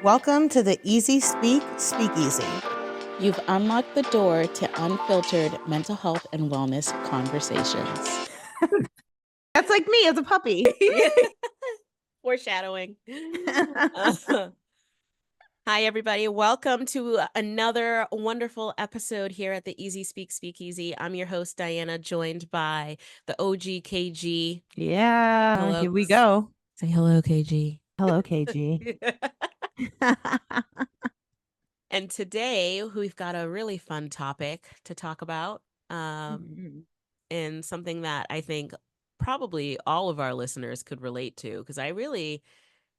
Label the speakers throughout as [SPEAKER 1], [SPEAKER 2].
[SPEAKER 1] Welcome to the EasySpeak Speakeasy.
[SPEAKER 2] You've unlocked the door to unfiltered mental health and wellness conversations.
[SPEAKER 1] That's like me as a puppy.
[SPEAKER 2] Foreshadowing. Hi, everybody. Welcome to another wonderful episode here at the EasySpeak Speakeasy. I'm your host, Diana, joined by the OG KG.
[SPEAKER 1] Yeah,
[SPEAKER 2] Hello.
[SPEAKER 1] here we go.
[SPEAKER 2] Say hello, KG.
[SPEAKER 1] Hello, KG.
[SPEAKER 2] And today we've got a really fun topic to talk about, and something that I think probably all of our listeners could relate to, because I really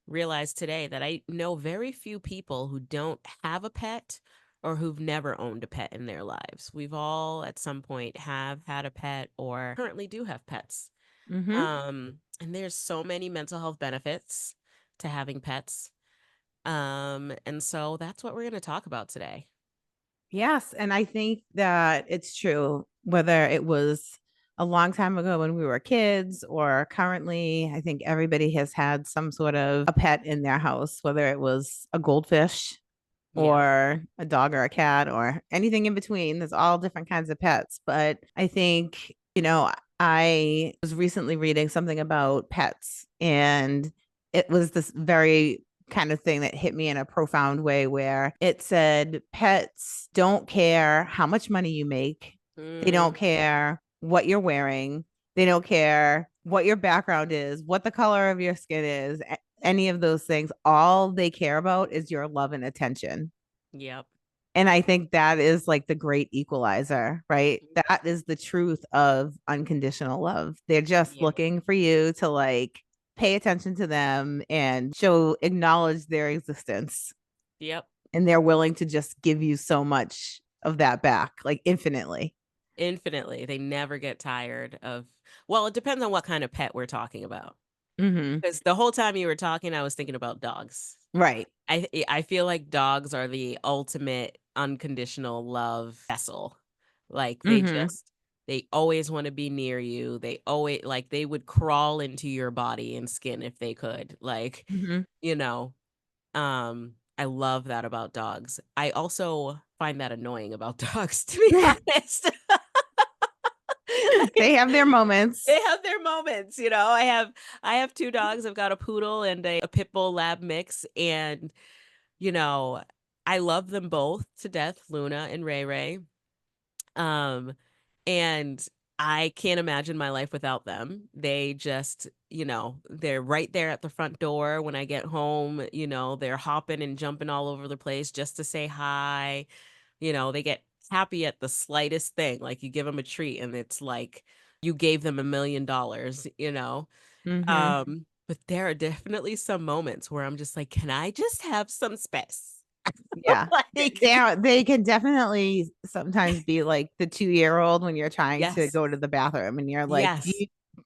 [SPEAKER 2] realized today that I know very few people who don't have a pet or who've never owned a pet in their lives. We've all at some point have had a pet or currently do have pets. And there's so many mental health benefits to having pets. And so that's what we're going to talk about today.
[SPEAKER 1] Yes, and I think that it's true, whether it was a long time ago when we were kids or currently, I think everybody has had some sort of a pet in their house, whether it was a goldfish or a dog or a cat or anything in between. There's all different kinds of pets. But I think, I was recently reading something about pets, and it was this very kind of thing that hit me in a profound way where it said pets don't care how much money you make. They don't care what you're wearing. They don't care what your background is, what the color of your skin is, any of those things. All they care about is your love and attention.
[SPEAKER 2] Yep.
[SPEAKER 1] And I think that is like the great equalizer, right? That is the truth of unconditional love. They're just looking for you to like pay attention to them and acknowledge their existence.
[SPEAKER 2] Yep.
[SPEAKER 1] And they're willing to just give you so much of that back, like infinitely.
[SPEAKER 2] Infinitely. They never get tired of, well, it depends on what kind of pet we're talking about. Because the whole time you were talking, I was thinking about dogs.
[SPEAKER 1] Right.
[SPEAKER 2] I feel like dogs are the ultimate unconditional love vessel. Like they always want to be near you. They always like they would crawl into your body and skin if they could. Like, you know, I love that about dogs. I also find that annoying about dogs, to be honest.
[SPEAKER 1] They have their moments.
[SPEAKER 2] They have their moments, you know. I have two dogs. I've got a poodle and a pit bull lab mix, and you know, I love them both to death, Luna and Ray Ray. And I can't imagine my life without them. They just, they're right there at the front door when I get home. They're hopping and jumping all over the place just to say hi. They get happy at the slightest thing. Like you give them a treat and it's like you gave them $1 million, But there are definitely some moments where I'm just like, can I just have some space?
[SPEAKER 1] Yeah. They can definitely sometimes be like the 2-year-old when you're trying to go to the bathroom and you're like,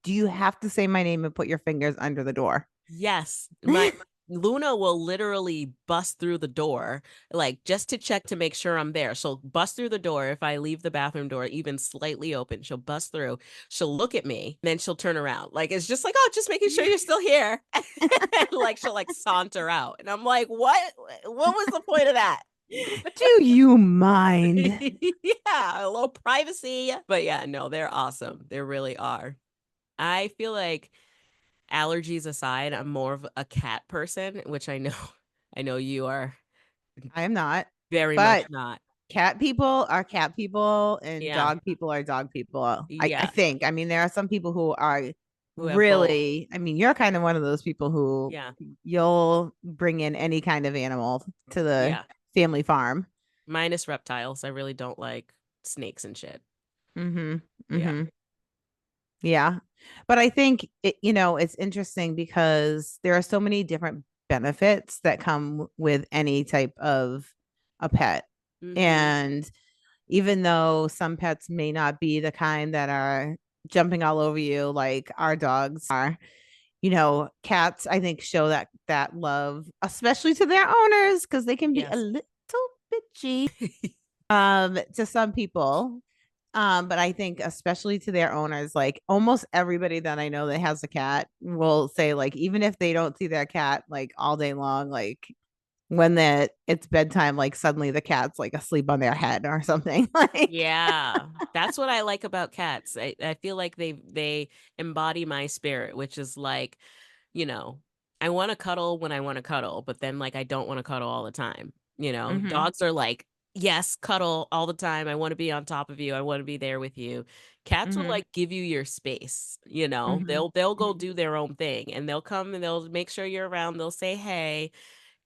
[SPEAKER 1] do you have to say my name and put your fingers under the door?
[SPEAKER 2] Yes. My Luna will literally bust through the door, like just to check to make sure I'm there. She'll bust through the door if I leave the bathroom door even slightly open. She'll bust through. She'll look at me, then she'll turn around. Like it's just like, oh, just making sure you're still here. Like she'll like saunter out, and I'm like, what? What was the point of that?
[SPEAKER 1] Do you mind?
[SPEAKER 2] Yeah, a little privacy. But yeah, no, they're awesome. They really are. I feel like, allergies aside, I'm more of a cat person, which I know you are.
[SPEAKER 1] I am not.
[SPEAKER 2] Very much not.
[SPEAKER 1] Cat people are cat people and dog people are dog people. I think. I mean, there are some people who are really, I mean, you're kind of one of those people who you'll bring in any kind of animal to the family farm.
[SPEAKER 2] Minus reptiles. I really don't like snakes and shit.
[SPEAKER 1] Yeah. But I think it's interesting because there are so many different benefits that come with any type of a pet. And even though some pets may not be the kind that are jumping all over you like our dogs are, cats I think show that love, especially to their owners, because they can be a little bitchy to some people. But I think especially to their owners, like almost everybody that I know that has a cat will say, like, even if they don't see their cat like all day long, like when that it's bedtime, like suddenly the cat's like asleep on their head or something. Like,
[SPEAKER 2] Yeah, that's what I like about cats. I feel like they embody my spirit, which is like, you know, I want to cuddle when I want to cuddle, but then like I don't want to cuddle all the time. You know,
[SPEAKER 1] hmm
[SPEAKER 2] dogs are like, yes, cuddle all the time. I want to be on top of you. I want to be there with you. Cats will
[SPEAKER 1] hmm
[SPEAKER 2] like give you your space, you know.
[SPEAKER 1] hmm
[SPEAKER 2] They'll go
[SPEAKER 1] hmm
[SPEAKER 2] do their own thing and they'll come and they'll make sure you're around. They'll say hey.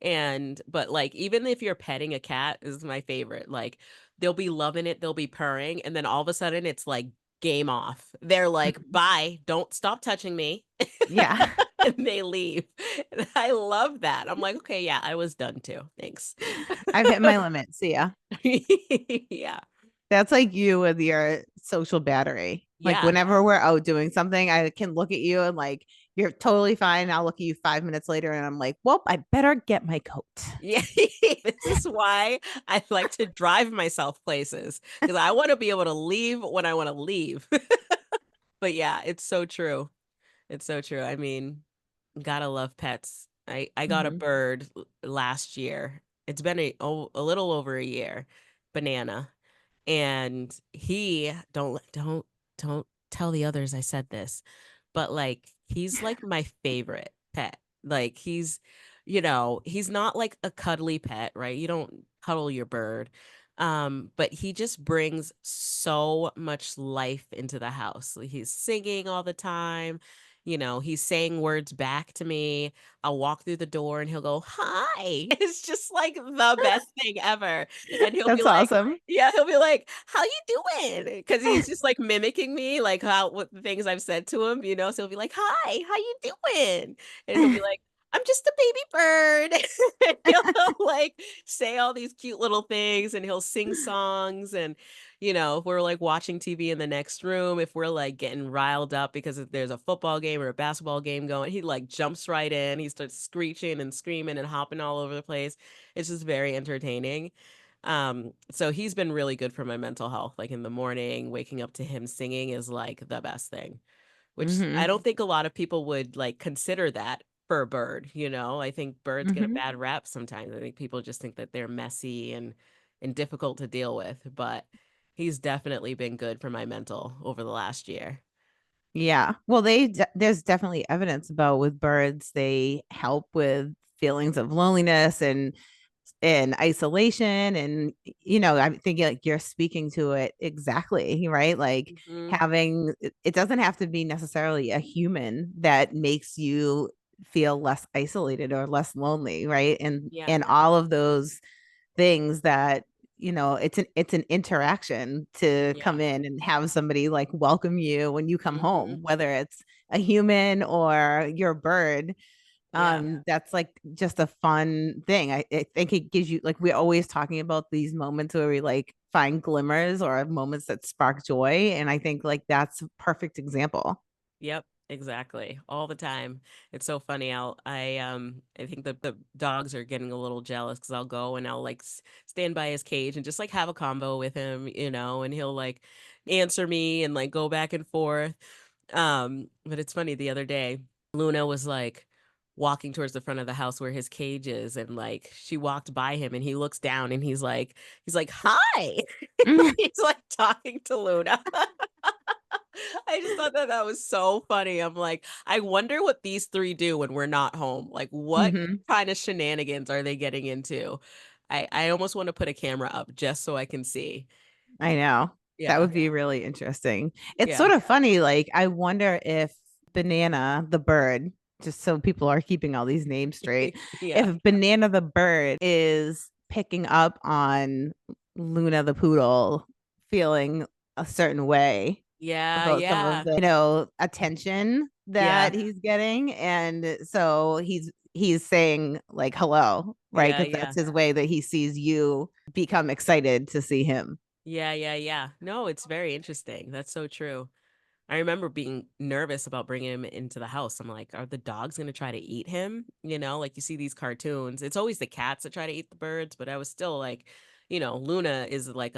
[SPEAKER 2] And but like even if you're petting a cat is my favorite. Like they'll be loving it, they'll be purring, and then all of a sudden it's like game off. They're like, "Bye, don't stop touching me."
[SPEAKER 1] Yeah.
[SPEAKER 2] And they leave. And I love that. I'm like, "Okay, yeah, I was done too. Thanks."
[SPEAKER 1] I've hit my limit. See ya.
[SPEAKER 2] Yeah.
[SPEAKER 1] That's like you with your social battery. Like
[SPEAKER 2] Yeah.
[SPEAKER 1] whenever we're out doing something, I can look at you and like you're totally fine. I'll look at you 5 minutes later and I'm like, well, I better get my coat.
[SPEAKER 2] Yeah. This is why I like to drive myself places because I want to be able to leave when I want to leave. But yeah, it's so true. It's so true. I mean, gotta love pets. I got a
[SPEAKER 1] hmm
[SPEAKER 2] bird last year. It's been a little over a year, Banana, and he don't tell the others I said this, but like he's like my favorite pet. Like he's not like a cuddly pet, right? You don't cuddle your bird. But he just brings so much life into the house. Like, he's singing all the time. He's saying words back to me. I'll walk through the door and he'll go, "Hi." It's just like the best thing ever. And he'll be
[SPEAKER 1] That's
[SPEAKER 2] like,
[SPEAKER 1] awesome.
[SPEAKER 2] yeah, he'll be like, "How you doing?" Because he's just like mimicking me, like what the things I've said to him. So he'll be like, "Hi, how you doing?" And he'll be like, "I'm just a baby bird." And he'll like say all these cute little things and he'll sing songs. And if we're like watching TV in the next room, if we're like getting riled up because there's a football game or a basketball game going, he like jumps right in. He starts screeching and screaming and hopping all over the place. It's just very entertaining. So he's been really good for my mental health. Like in the morning, waking up to him singing is like the best thing, which I
[SPEAKER 1] hmm
[SPEAKER 2] don't think a lot of people would like consider that for a bird. I think birds get a
[SPEAKER 1] hmm
[SPEAKER 2] bad rap sometimes. I think people just think that they're messy and difficult to deal with, but he's definitely been good for my mental over the last year.
[SPEAKER 1] Yeah. Well, there's definitely evidence about with birds, they help with feelings of loneliness and isolation. And, I'm thinking like you're speaking to it exactly, right? Like
[SPEAKER 2] Hmm.
[SPEAKER 1] having it doesn't have to be necessarily a human that makes you feel less isolated or less lonely, right? And
[SPEAKER 2] Yeah.
[SPEAKER 1] and all of those things that it's an interaction to
[SPEAKER 2] Yeah.
[SPEAKER 1] come in and have somebody like welcome you when you come
[SPEAKER 2] Hmm.
[SPEAKER 1] home, whether it's a human or your bird.
[SPEAKER 2] Yeah.
[SPEAKER 1] That's like just a fun thing. I think it gives you, like, we're always talking about these moments where we like find glimmers or moments that spark joy, and I think like that's a perfect example.
[SPEAKER 2] Yep, exactly. All the time. It's so funny. I think the dogs are getting a little jealous because I'll go and I'll like stand by his cage and just like have a combo with him, and he'll like answer me and like go back and forth. But it's funny, the other day, Luna was like walking towards the front of the house where his cage is, and like she walked by him and he looks down and he's like, "Hi." He's like talking to Luna. I just thought that was so funny. I'm like, I wonder what these three do when we're not home. Like, what
[SPEAKER 1] hmm
[SPEAKER 2] kind of shenanigans are they getting into? I almost want to put a camera up just so I can see.
[SPEAKER 1] I know. That
[SPEAKER 2] Yeah.
[SPEAKER 1] would be really interesting. It's
[SPEAKER 2] Yeah.
[SPEAKER 1] sort of funny. Like, I wonder if Banana the bird, just so people are keeping all these names straight,
[SPEAKER 2] Yeah.
[SPEAKER 1] if Banana the bird is picking up on Luna the poodle feeling a certain way
[SPEAKER 2] Yeah.
[SPEAKER 1] about some of
[SPEAKER 2] Yeah.
[SPEAKER 1] the attention
[SPEAKER 2] Yeah.
[SPEAKER 1] that he's getting. And so he's saying like hello, right?
[SPEAKER 2] Yeah.
[SPEAKER 1] Because
[SPEAKER 2] Yeah.
[SPEAKER 1] that's his way that he sees you become excited to see him.
[SPEAKER 2] Yeah. Yeah. Yeah. No, it's very interesting. That's so true. I remember being nervous about bringing him into the house. I'm like, are the dogs going to try to eat him? Like you see these cartoons. It's always the cats that try to eat the birds, but I was still like, Luna is like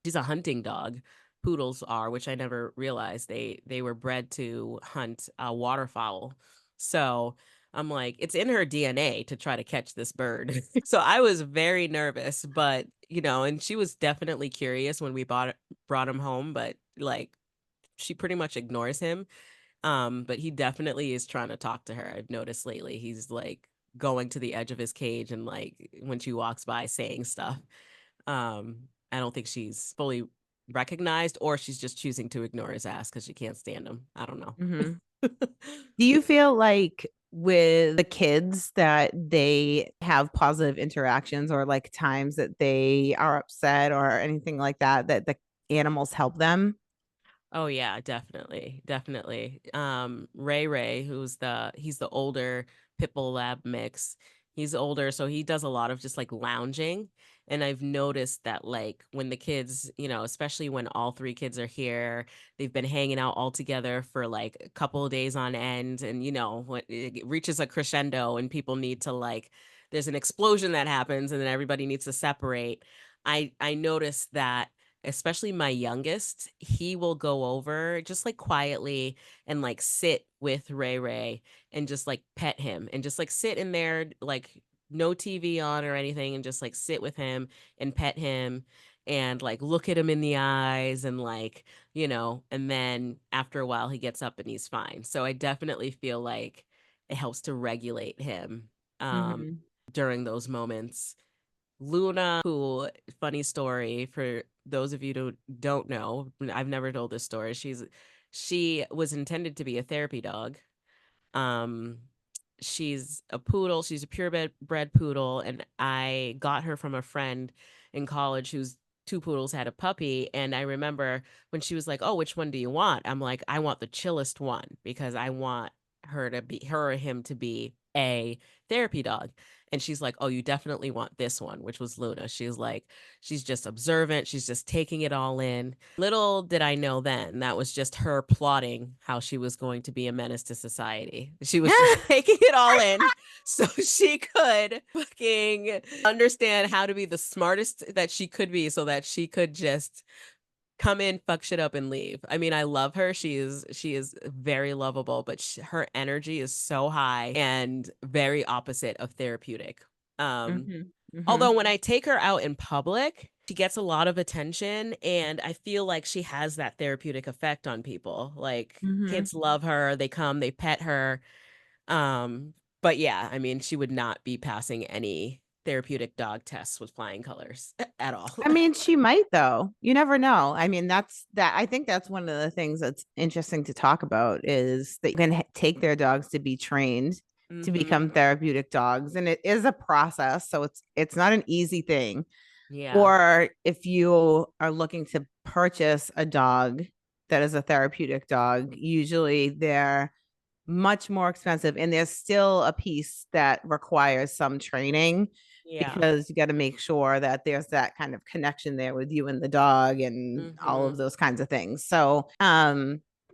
[SPEAKER 2] she's a hunting dog. Poodles are, which I never realized. They were bred to hunt waterfowl. So, I'm like, it's in her DNA to try to catch this bird. So I was very nervous, but and she was definitely curious when we brought him home, but like she pretty much ignores him. But he definitely is trying to talk to her. I've noticed lately. He's like going to the edge of his cage and like when she walks by saying stuff. I don't think she's fully recognized or she's just choosing to ignore his ass because she can't stand him. I don't know.
[SPEAKER 1] Mm-hmm. Do you feel like with the kids that they have positive interactions or like times that they are upset or anything like that, that the animals help them?
[SPEAKER 2] Oh yeah, definitely. Definitely. Ray, he's the older pit bull lab mix. He's older, so he does a lot of just like lounging. And I've noticed that like when the kids, especially when all three kids are here, they've been hanging out all together for like a couple of days on end. And when it reaches a crescendo and people need to like there's an explosion that happens and then everybody needs to separate. I noticed that especially my youngest, he will go over just like quietly and like sit with Ray and just like pet him and just like sit in there, like no TV on or anything, and just like sit with him and pet him and like look at him in the eyes and like, and then after a while he gets up and he's fine. So I definitely feel like it helps to regulate him um,
[SPEAKER 1] Mm-hmm.
[SPEAKER 2] during those moments. Luna, who, funny story for those of you who don't know, I've never told this story. She was intended to be a therapy dog. Um, she's a poodle. She's a purebred poodle, and I got her from a friend in college whose two poodles had a puppy. And I remember when she was like, "Oh, which one do you want?" I'm like, "I want the chillest one because I want her or him to be a therapy dog." And she's like, "Oh, you definitely want this one," which was Luna. She's like, she's just observant. She's just taking it all in. Little did I know then that was just her plotting how she was going to be a menace to society. She was just taking it all in so she could fucking understand how to be the smartest that she could be so that she could just come in, fuck shit up, and leave. I mean, I love her. She is very lovable, but her energy is so high and very opposite of therapeutic. Um,
[SPEAKER 1] Mm-hmm. Mm-hmm.
[SPEAKER 2] Although when I take her out in public, she gets a lot of attention and I feel like she has that therapeutic effect on people. Like
[SPEAKER 1] Mm-hmm.
[SPEAKER 2] kids love her, they come, they pet her. Um, but yeah, I mean, she would not be passing any therapeutic dog tests with flying colors at all.
[SPEAKER 1] I mean, she might though. You never know. I mean, that's that. I think that's one of the things that's interesting to talk about is that you can take their dogs to be trained to
[SPEAKER 2] Mm-hmm.
[SPEAKER 1] become therapeutic dogs, and it is a process. So it's not an easy thing.
[SPEAKER 2] Yeah.
[SPEAKER 1] Or if you are looking to purchase a dog that is a therapeutic dog, usually they're much more expensive and there's still a piece that requires some training
[SPEAKER 2] Yeah.
[SPEAKER 1] because you got to make sure that there's that kind of connection there with you and the dog and all
[SPEAKER 2] Mm-hmm.
[SPEAKER 1] of those kinds of things. So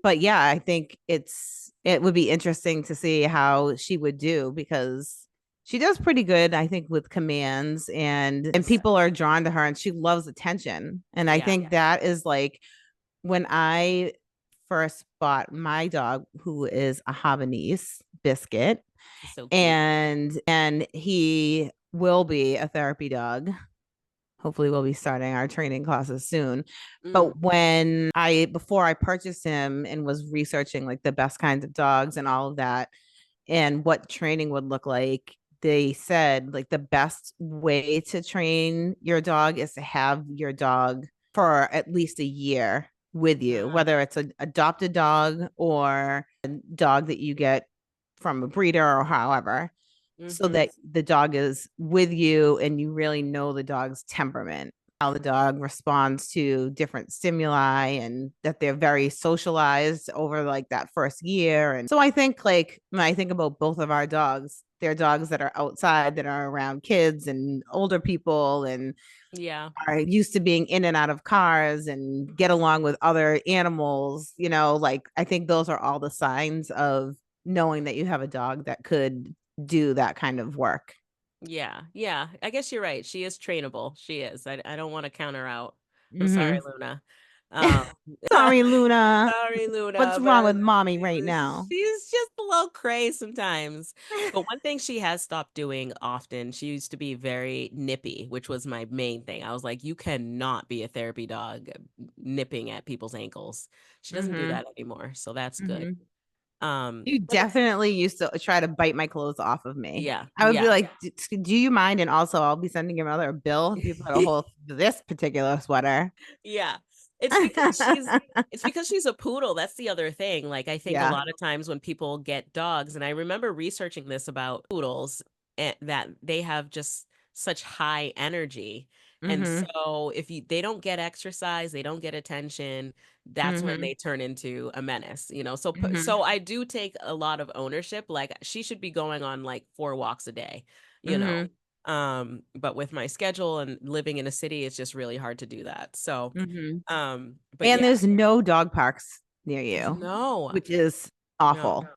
[SPEAKER 1] but yeah, I think it would be interesting to see how she would do because she does pretty good, I think, with commands and
[SPEAKER 2] Yeah.
[SPEAKER 1] people are drawn to her and she loves attention. And I
[SPEAKER 2] Yeah.
[SPEAKER 1] think that is like when I first bought my dog, who is a Havanese biscuit,
[SPEAKER 2] He's so cute.
[SPEAKER 1] and he will be a therapy dog. Hopefully, we'll be starting our training classes soon.
[SPEAKER 2] Mm.
[SPEAKER 1] But before I purchased him and was researching like the best kinds of dogs and all of that, and what training would look like, they said like the best way to train your dog is to have your dog for at least a year with you,
[SPEAKER 2] Uh,
[SPEAKER 1] whether it's an adopted dog or a dog that you get from a breeder or however, so
[SPEAKER 2] mm-hmm.
[SPEAKER 1] that the dog is with you and you really know the dog's temperament, how the dog responds to different stimuli, and that they're very socialized over like that first year. And so I think like when I think about both of our dogs, they're dogs that are outside, that are around kids and older people and
[SPEAKER 2] Yeah.
[SPEAKER 1] are used to being in and out of cars and get along with other animals, like I think those are all the signs of knowing that you have a dog that could do that kind of work.
[SPEAKER 2] Yeah. Yeah. I guess you're right. She is trainable. She is. I don't want to count her out. I'm sorry,
[SPEAKER 1] Mm-hmm.
[SPEAKER 2] Luna. Um,
[SPEAKER 1] Sorry, Luna.
[SPEAKER 2] sorry,
[SPEAKER 1] What's
[SPEAKER 2] Luna,
[SPEAKER 1] wrong
[SPEAKER 2] but
[SPEAKER 1] with mommy right now?
[SPEAKER 2] she's just little cray sometimes. But one thing she has stopped doing often, she used to be very nippy, which was my main thing. I was like, you cannot be a therapy dog nipping at people's ankles. She doesn't do
[SPEAKER 1] Mm-hmm.
[SPEAKER 2] that anymore, so that's good.
[SPEAKER 1] Mm-hmm. You
[SPEAKER 2] But it's
[SPEAKER 1] definitely used to try to bite my clothes off of me.
[SPEAKER 2] yeah,
[SPEAKER 1] I would be
[SPEAKER 2] yeah.
[SPEAKER 1] like, Do you mind?" And also, I'll be sending your mother a bill if you put a whole this particular sweater.
[SPEAKER 2] Yeah. It's because she's a poodle. That's the other thing. Like I think a
[SPEAKER 1] Yeah.
[SPEAKER 2] lot of times when people get dogs, and I remember researching this about poodles, that they have just such high energy. And
[SPEAKER 1] Mm-hmm.
[SPEAKER 2] so if they don't get exercise, they don't get attention, that's when
[SPEAKER 1] Mm-hmm.
[SPEAKER 2] they turn into a menace, you know. So
[SPEAKER 1] Mm-hmm.
[SPEAKER 2] so I do take a lot of ownership. Like she should be going on like 4 walks a day, you know.
[SPEAKER 1] Mm-hmm.
[SPEAKER 2] But with my schedule and living in a city, it's just really hard to do that. So
[SPEAKER 1] Mm-hmm.
[SPEAKER 2] but
[SPEAKER 1] And
[SPEAKER 2] yeah,
[SPEAKER 1] there's no dog parks near
[SPEAKER 2] there's
[SPEAKER 1] you,
[SPEAKER 2] no,
[SPEAKER 1] which is
[SPEAKER 2] no.
[SPEAKER 1] awful.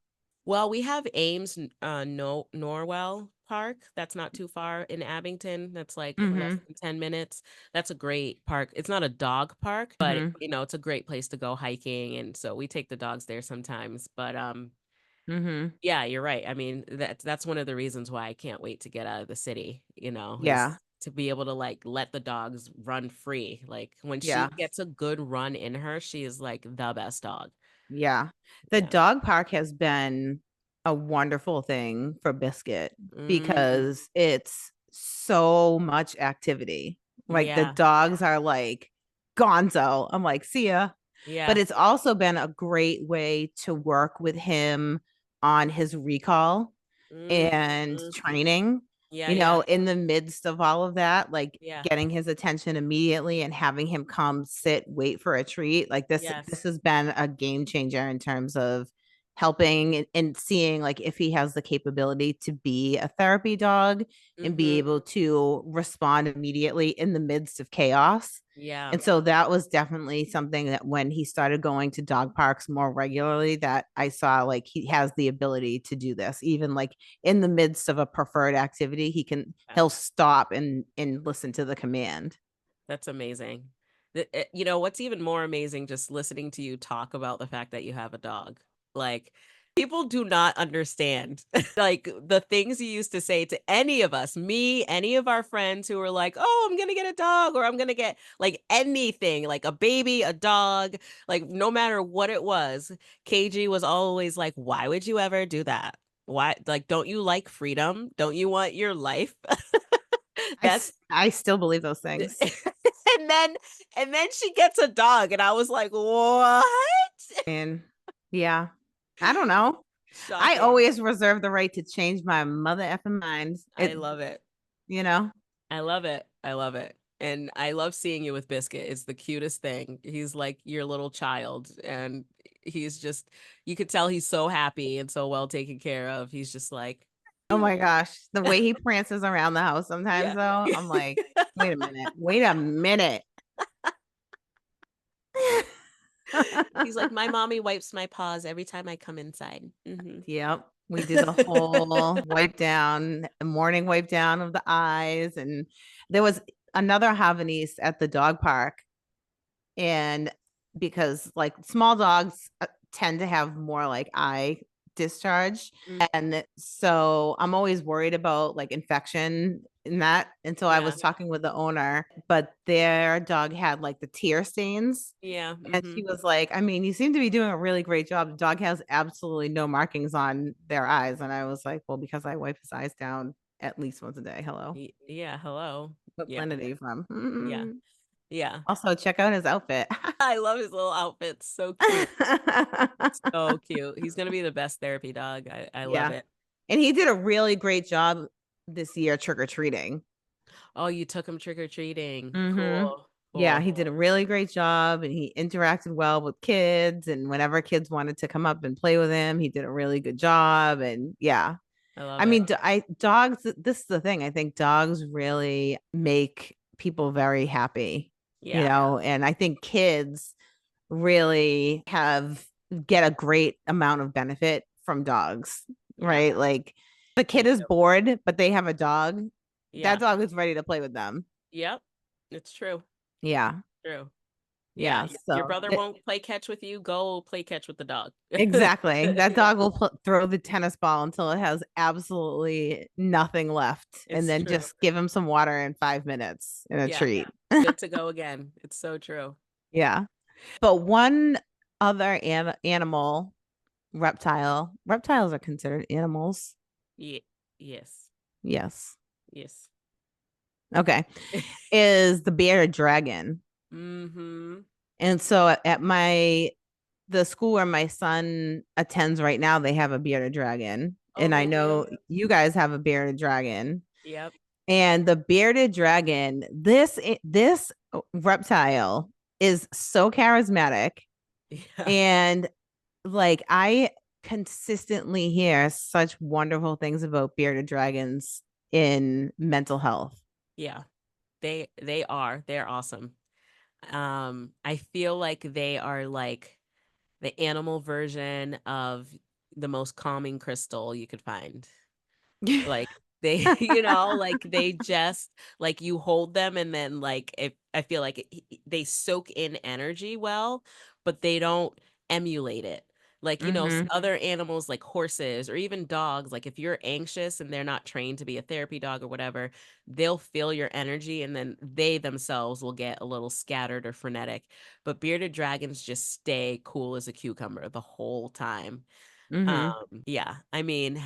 [SPEAKER 2] Well, we have Ames, no Norwell Park. That's not too far in Abington. That's like less
[SPEAKER 1] Mm-hmm.
[SPEAKER 2] than 10 minutes. That's a great park. It's not a dog park, but
[SPEAKER 1] Mm-hmm.
[SPEAKER 2] you know, it's a great place to go hiking. And so we take the dogs there sometimes. But
[SPEAKER 1] Mm-hmm.
[SPEAKER 2] yeah, you're right. I mean, that's one of the reasons why I can't wait to get out of the city, you know, is
[SPEAKER 1] Yeah.
[SPEAKER 2] to be able to like let the dogs run free. Like when she
[SPEAKER 1] Yeah.
[SPEAKER 2] gets a good run in her, she is like the best dog.
[SPEAKER 1] Yeah. The
[SPEAKER 2] Yeah.
[SPEAKER 1] dog park has been a wonderful thing for Biscuit
[SPEAKER 2] Mm,
[SPEAKER 1] because it's so much activity. Like the
[SPEAKER 2] yeah.
[SPEAKER 1] dogs are like gonzo. I'm like, see ya. But
[SPEAKER 2] Yeah.
[SPEAKER 1] it's also been a great way to work with him on his recall
[SPEAKER 2] Mm,
[SPEAKER 1] and
[SPEAKER 2] mm.
[SPEAKER 1] training,
[SPEAKER 2] Yeah, yeah.
[SPEAKER 1] in the midst of all of that, like
[SPEAKER 2] Yeah.
[SPEAKER 1] getting his attention immediately and having him come sit, wait for a treat. Like this
[SPEAKER 2] Yes.
[SPEAKER 1] has been a game changer in terms of helping and seeing like if he has the capability to be a therapy dog and be
[SPEAKER 2] Mm-hmm.
[SPEAKER 1] able to respond immediately in the midst of chaos.
[SPEAKER 2] Yeah.
[SPEAKER 1] And so that was definitely something that when he started going to dog parks more regularly, that I saw like he has the ability to do this, even like in the midst of a preferred activity,
[SPEAKER 2] Yeah.
[SPEAKER 1] he'll stop and listen to the command.
[SPEAKER 2] That's amazing. You know, what's even more amazing, just listening to you talk about the fact that you have a dog. Like, people do not understand like the things you used to say to any of us, me, any of our friends who were like, "Oh, I'm going to get a dog," or "I'm going to get like anything, like a baby, a dog," like no matter what it was. KG was always like, "Why would you ever do that? Why, like, don't you like freedom? Don't you want your life?" That's
[SPEAKER 1] I still believe those things.
[SPEAKER 2] and then she gets a dog and I was like, "What?"
[SPEAKER 1] And yeah, I don't know. I
[SPEAKER 2] Shocking.
[SPEAKER 1] always reserve the right to change my mother effing mind.
[SPEAKER 2] I love it.
[SPEAKER 1] You know,
[SPEAKER 2] I love it. I love it. And I love seeing you with Biscuit. It's the cutest thing. He's like your little child and he's just you could tell he's so happy and so well taken care of. He's just like
[SPEAKER 1] oh my gosh, the way he prances around the house sometimes,
[SPEAKER 2] yeah.
[SPEAKER 1] though, I'm like, wait a minute, wait a minute.
[SPEAKER 2] He's like, "My mommy wipes my paws every time I come inside." Hmm.
[SPEAKER 1] Yep. We did the whole wipe down, a morning wipe down of the eyes. And there was another Havanese at the dog park. And because like small dogs tend to have more like eye discharge. And so I'm always worried about like infection in that. And so I
[SPEAKER 2] Yeah.
[SPEAKER 1] was talking with the owner, but their dog had like the tear stains.
[SPEAKER 2] Yeah.
[SPEAKER 1] And
[SPEAKER 2] Hmm.
[SPEAKER 1] she was like, I mean, you seem to be doing a really great job. The dog has absolutely no markings on their eyes. And I was like, well, because I wipe his eyes down at least once a day. Hello.
[SPEAKER 2] Yeah, hello.
[SPEAKER 1] What
[SPEAKER 2] Yeah.
[SPEAKER 1] planet are you from?
[SPEAKER 2] Yeah. Yeah.
[SPEAKER 1] Also, check out his outfit.
[SPEAKER 2] I love his little outfits. So cute. So cute. He's gonna be the best therapy dog. I love
[SPEAKER 1] Yeah.
[SPEAKER 2] it.
[SPEAKER 1] And he did a really great job this year trick or treating.
[SPEAKER 2] Oh, you took him trick or treating.
[SPEAKER 1] Mm-hmm.
[SPEAKER 2] Cool.
[SPEAKER 1] Yeah,
[SPEAKER 2] Cool.
[SPEAKER 1] he did a really great job and he interacted well with kids. And whenever kids wanted to come up and play with him, he did a really good job. And yeah,
[SPEAKER 2] I love
[SPEAKER 1] I
[SPEAKER 2] it.
[SPEAKER 1] mean, dogs, this is the thing. I think dogs really make people very happy,
[SPEAKER 2] Yeah.
[SPEAKER 1] and I think kids really get a great amount of benefit from dogs,
[SPEAKER 2] Yeah.
[SPEAKER 1] right? Like the
[SPEAKER 2] They
[SPEAKER 1] kid is
[SPEAKER 2] do.
[SPEAKER 1] bored, but they have a dog. That
[SPEAKER 2] Yeah.
[SPEAKER 1] dog is ready to play with them.
[SPEAKER 2] Yep. It's true.
[SPEAKER 1] Yeah.
[SPEAKER 2] True. Yeah.
[SPEAKER 1] Yeah.
[SPEAKER 2] Your
[SPEAKER 1] So
[SPEAKER 2] brother won't play catch with you. Go play catch with the dog.
[SPEAKER 1] exactly. That dog will throw the tennis ball until it has absolutely nothing left, and
[SPEAKER 2] It's
[SPEAKER 1] then
[SPEAKER 2] true.
[SPEAKER 1] just give him some water in 5 minutes and a
[SPEAKER 2] Yeah.
[SPEAKER 1] treat.
[SPEAKER 2] Good to go again. It's so true.
[SPEAKER 1] Yeah. But one other animal, reptiles are considered animals.
[SPEAKER 2] Yeah. Yes.
[SPEAKER 1] Yes.
[SPEAKER 2] Yes.
[SPEAKER 1] Okay. Is the bearded dragon.
[SPEAKER 2] Mm-hmm.
[SPEAKER 1] And so at the school where my son attends right now, they have a bearded dragon.
[SPEAKER 2] Oh,
[SPEAKER 1] And I
[SPEAKER 2] they
[SPEAKER 1] know
[SPEAKER 2] do.
[SPEAKER 1] you guys have a bearded dragon.
[SPEAKER 2] Yep.
[SPEAKER 1] And the bearded dragon, this reptile is so charismatic,
[SPEAKER 2] Yeah.
[SPEAKER 1] and like I consistently hear such wonderful things about bearded dragons in mental health.
[SPEAKER 2] Yeah. They are. They're awesome. I feel like they are like the animal version of the most calming crystal you could find. Like they, like they just like you hold them and then like if I feel like they soak in energy well, but they don't emulate it. Like,
[SPEAKER 1] Mm-hmm.
[SPEAKER 2] other animals like horses or even dogs, like if you're anxious and they're not trained to be a therapy dog or whatever, they'll feel your energy and then they themselves will get a little scattered or frenetic. But bearded dragons just stay cool as a cucumber the whole time.
[SPEAKER 1] Mm-hmm.
[SPEAKER 2] Yeah, I mean,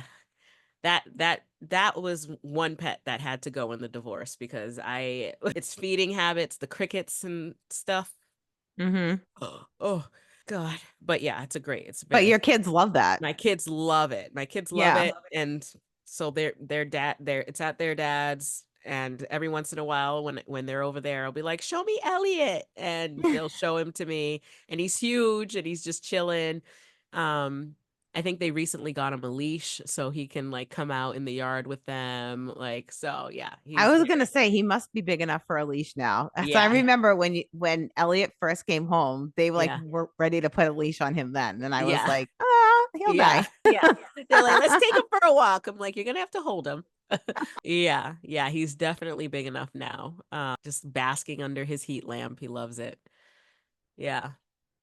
[SPEAKER 2] that was one pet that had to go in the divorce because I its feeding habits, the crickets and stuff.
[SPEAKER 1] Mm-hmm.
[SPEAKER 2] Oh God. But yeah, it's
[SPEAKER 1] But
[SPEAKER 2] very
[SPEAKER 1] your kids love that.
[SPEAKER 2] my kids love it. My kids love
[SPEAKER 1] Yeah.
[SPEAKER 2] it. And so their dad there it's at their dad's and every once in a while when they're over there, I'll be like, "Show me Elliot." And they'll show him to me and he's huge and he's just chilling. Um I think they recently got him a leash so he can like come out in the yard with them. Like so yeah,
[SPEAKER 1] I
[SPEAKER 2] he's
[SPEAKER 1] was gonna say he must be big enough for a leash now. So I
[SPEAKER 2] yeah.
[SPEAKER 1] remember when Elliot first came home, they
[SPEAKER 2] Yeah.
[SPEAKER 1] were ready to put a leash on him then, and I was
[SPEAKER 2] Yeah.
[SPEAKER 1] like, ah, he'll
[SPEAKER 2] Yeah.
[SPEAKER 1] die.
[SPEAKER 2] Yeah. They're like, "Let's take him for a walk." I'm like, "You're gonna have to hold him." Yeah, yeah, he's definitely big enough now. Just basking under his heat lamp. He loves it. Yeah.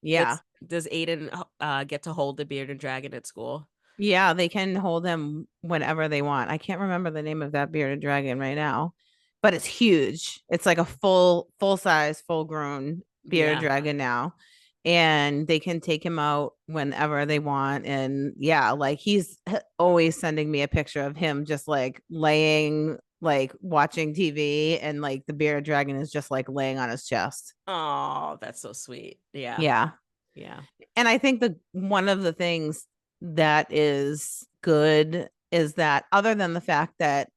[SPEAKER 1] Yeah.
[SPEAKER 2] Does Aiden get to hold the bearded dragon at school?
[SPEAKER 1] Yeah, they can hold him whenever they want. I can't remember the name of that bearded dragon right now, but it's huge. It's like a full size, full grown bearded
[SPEAKER 2] Yeah.
[SPEAKER 1] dragon now. And they can take him out whenever they want. And yeah, like he's always sending me a picture of him just like laying, like watching TV, and like the bearded dragon is just like laying on his chest.
[SPEAKER 2] Oh, that's so sweet. Yeah.
[SPEAKER 1] Yeah.
[SPEAKER 2] Yeah.
[SPEAKER 1] And I think the one of the things that is good is that, other than the fact that,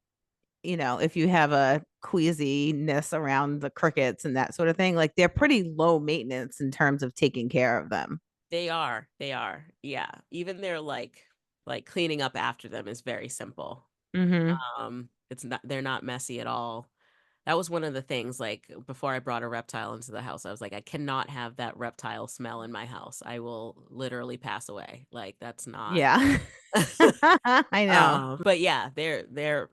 [SPEAKER 1] if you have a queasiness around the crickets and that sort of thing, like they're pretty low maintenance in terms of taking care of them.
[SPEAKER 2] They are. They are. Yeah. Even their like cleaning up after them is very simple.
[SPEAKER 1] Mm-hmm.
[SPEAKER 2] It's not they're not messy at all. That was one of the things, like, before I brought a reptile into the house, I was like, I cannot have that reptile smell in my house. I will literally pass away. Like, that's not.
[SPEAKER 1] Yeah. I know.
[SPEAKER 2] But yeah, they're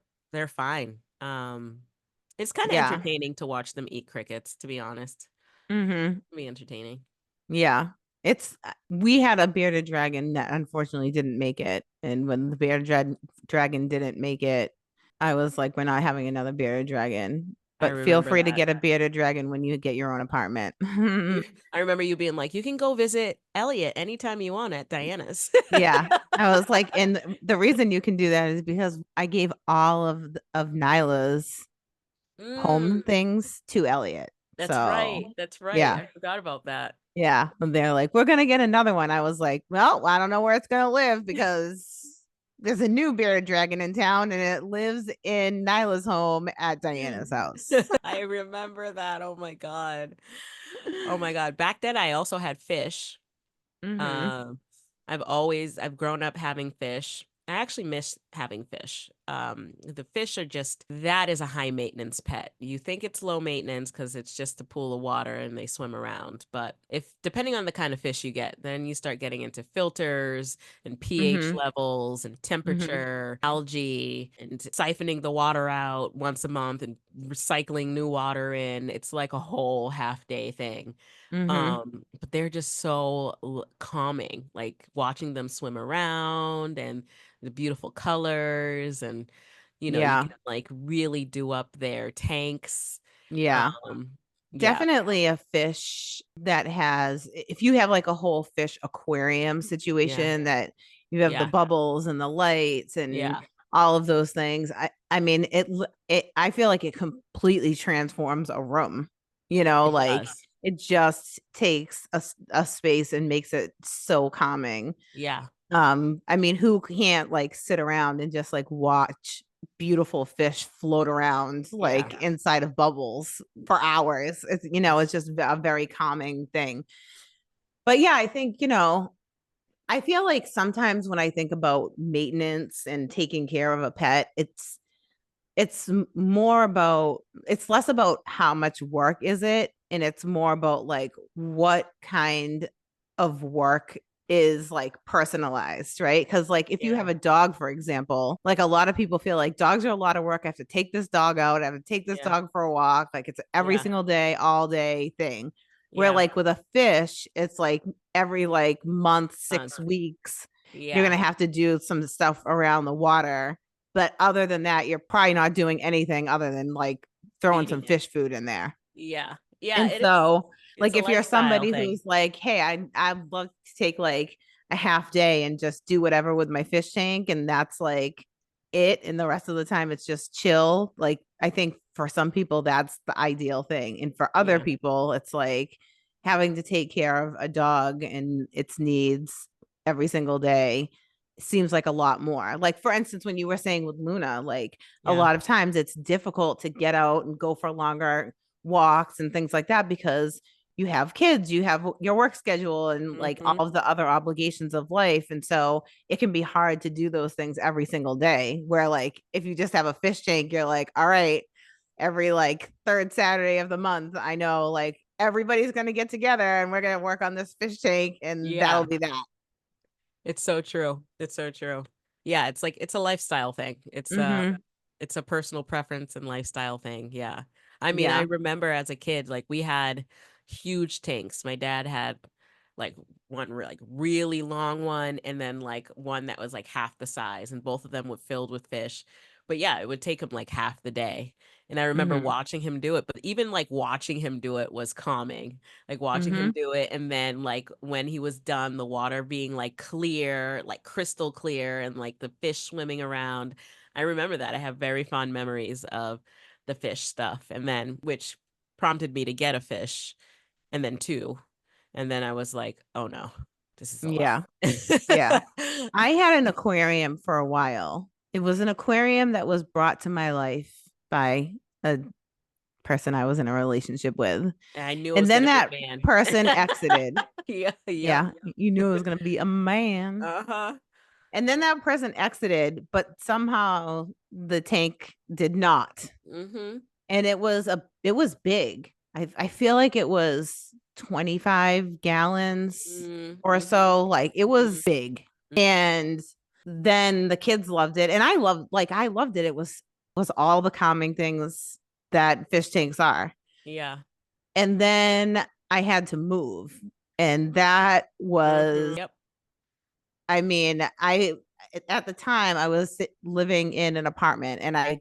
[SPEAKER 2] fine. It's kind of
[SPEAKER 1] Yeah.
[SPEAKER 2] entertaining to watch them eat crickets, to be honest.
[SPEAKER 1] Mm-hmm.
[SPEAKER 2] Be entertaining.
[SPEAKER 1] Yeah. We had a bearded dragon that unfortunately didn't make it. And when the dragon didn't make it, I was like, we're not having another bearded dragon.
[SPEAKER 2] I
[SPEAKER 1] But feel
[SPEAKER 2] remember
[SPEAKER 1] free to
[SPEAKER 2] that.
[SPEAKER 1] get a bearded dragon when you get your own apartment.
[SPEAKER 2] I remember you being like, you can go visit Elliot anytime you want at Diana's.
[SPEAKER 1] Yeah. I was like, and the reason you can do that is because I gave all of Nyla's home
[SPEAKER 2] Mm,
[SPEAKER 1] things to Elliot.
[SPEAKER 2] that's right.
[SPEAKER 1] So
[SPEAKER 2] That's right.
[SPEAKER 1] yeah.
[SPEAKER 2] I forgot about that.
[SPEAKER 1] Yeah. And they're like, we're gonna get another one. I was like, well, I don't know where it's gonna live because there's a new bearded dragon in town and it lives in Nyla's home at Diana's house.
[SPEAKER 2] I remember that. Oh my God. Oh my God. Back then I also had fish.
[SPEAKER 1] Mm-hmm.
[SPEAKER 2] Um I've grown up having fish. I actually having fish. The fish are just, that is a high maintenance pet. You think it's low maintenance because it's just a pool of water and they swim around. But if, depending on the kind of fish you get, then you start getting into filters and pH
[SPEAKER 1] Mm-hmm.
[SPEAKER 2] levels and
[SPEAKER 1] Mm-hmm.
[SPEAKER 2] temperature, algae, and siphoning the water out once a month and recycling new water in. It's like a whole half day thing.
[SPEAKER 1] Mm-hmm.
[SPEAKER 2] But they're just so calming, like watching them swim around and the beautiful colors, and you
[SPEAKER 1] Yeah.
[SPEAKER 2] can like really do up their tanks.
[SPEAKER 1] Yeah.
[SPEAKER 2] Um, yeah,
[SPEAKER 1] Definitely a fish that has, if you have like a whole fish aquarium
[SPEAKER 2] yeah,
[SPEAKER 1] situation that you have the
[SPEAKER 2] yeah,
[SPEAKER 1] bubbles and the lights and
[SPEAKER 2] yeah.
[SPEAKER 1] all of those things. I mean, I feel like it completely transforms a room,
[SPEAKER 2] It
[SPEAKER 1] like
[SPEAKER 2] does.
[SPEAKER 1] it just takes a space and makes it so calming.
[SPEAKER 2] Yeah,
[SPEAKER 1] I mean, who can't like sit around and just like watch beautiful fish float around
[SPEAKER 2] yeah,
[SPEAKER 1] like inside of bubbles for hours? It's just a very calming thing. But yeah, I think, I feel like sometimes when I think about maintenance and taking care of a pet, it's less about how much work is it, and it's more about like what kind of work is like personalized, right? Because like if you
[SPEAKER 2] yeah,
[SPEAKER 1] have a dog, for example, like a lot of people feel like dogs are a lot of work. I have to take this dog out, I have to take this
[SPEAKER 2] yeah,
[SPEAKER 1] dog for a walk, like it's every
[SPEAKER 2] yeah,
[SPEAKER 1] single day, all day thing. Where
[SPEAKER 2] yeah.
[SPEAKER 1] like with a fish, it's like every like month,
[SPEAKER 2] Uh,
[SPEAKER 1] 6 weeks, you're
[SPEAKER 2] yeah,
[SPEAKER 1] gonna have to do some stuff around the water, but other than that, you're probably not doing anything other than like throwing
[SPEAKER 2] feeding
[SPEAKER 1] some
[SPEAKER 2] it.
[SPEAKER 1] fish food in there.
[SPEAKER 2] Yeah, yeah.
[SPEAKER 1] And so,
[SPEAKER 2] It's
[SPEAKER 1] like,
[SPEAKER 2] a
[SPEAKER 1] if you're
[SPEAKER 2] lifestyle
[SPEAKER 1] somebody
[SPEAKER 2] thing.
[SPEAKER 1] who's like, hey, I'd love to take like a half day and just do whatever with my fish tank, and that's like it, and the rest of the time it's just chill. Like, I think for some people that's the ideal thing, and for other
[SPEAKER 2] Yeah,
[SPEAKER 1] people, it's like having to take care of a dog and its needs every single day seems like a lot more. Like, for instance, when you were saying with Luna, like a
[SPEAKER 2] yeah.
[SPEAKER 1] lot of times it's difficult to get out and go for longer walks and things like that because you have kids, you have your work schedule, and like all
[SPEAKER 2] Mm-hmm.
[SPEAKER 1] of the other obligations of life. And so it can be hard to do those things every single day. Where, like, if you just have a fish tank, you're like, all right, every like third Saturday of the month, I know like everybody's going to get together and we're going to work on this fish tank, and that'll
[SPEAKER 2] Yeah.
[SPEAKER 1] be that.
[SPEAKER 2] It's so true. It's so true. Yeah, it's like it's a lifestyle thing.
[SPEAKER 1] Mm-hmm.
[SPEAKER 2] It's a personal preference and lifestyle thing. Yeah. I mean, I
[SPEAKER 1] Yeah.
[SPEAKER 2] remember as a kid, like we had huge tanks. My dad had like one like really long one and then like one that was like half the size, and both of them were filled with fish. But yeah, it would take him like half the day. And I remember
[SPEAKER 1] Mm-hmm.
[SPEAKER 2] watching him do it, but even like watching him do it was calming, like watching him
[SPEAKER 1] Mm-hmm.
[SPEAKER 2] do it, and then like when he was done, the water being like clear, like crystal clear, and like the fish swimming around. I remember that. I have very fond memories of the fish stuff, and then which prompted me to get a fish, and then two, and then I was like, oh no, this is a lot.
[SPEAKER 1] Yeah. Yeah. I had an aquarium for a while. It was an aquarium that was brought to my life by a person I was in a relationship with.
[SPEAKER 2] I knew it
[SPEAKER 1] And
[SPEAKER 2] was
[SPEAKER 1] then
[SPEAKER 2] gonna be a
[SPEAKER 1] that
[SPEAKER 2] man.
[SPEAKER 1] person exited.
[SPEAKER 2] Yeah, yep.
[SPEAKER 1] Yeah, you knew it was going to be a man.
[SPEAKER 2] Uh-huh.
[SPEAKER 1] And then that person exited, but somehow the tank did not.
[SPEAKER 2] Mm-hmm.
[SPEAKER 1] And it was big. I feel like it was 25 gallons or
[SPEAKER 2] Mm-hmm.
[SPEAKER 1] so. Like it
[SPEAKER 2] Mm-hmm.
[SPEAKER 1] was big. And then the kids loved it. And I loved it. It was all the calming things that fish tanks are.
[SPEAKER 2] Yeah.
[SPEAKER 1] And then I had to move. And that
[SPEAKER 2] Mm-hmm.
[SPEAKER 1] was,
[SPEAKER 2] Yep.
[SPEAKER 1] I mean, I at the time I was living in an apartment, and I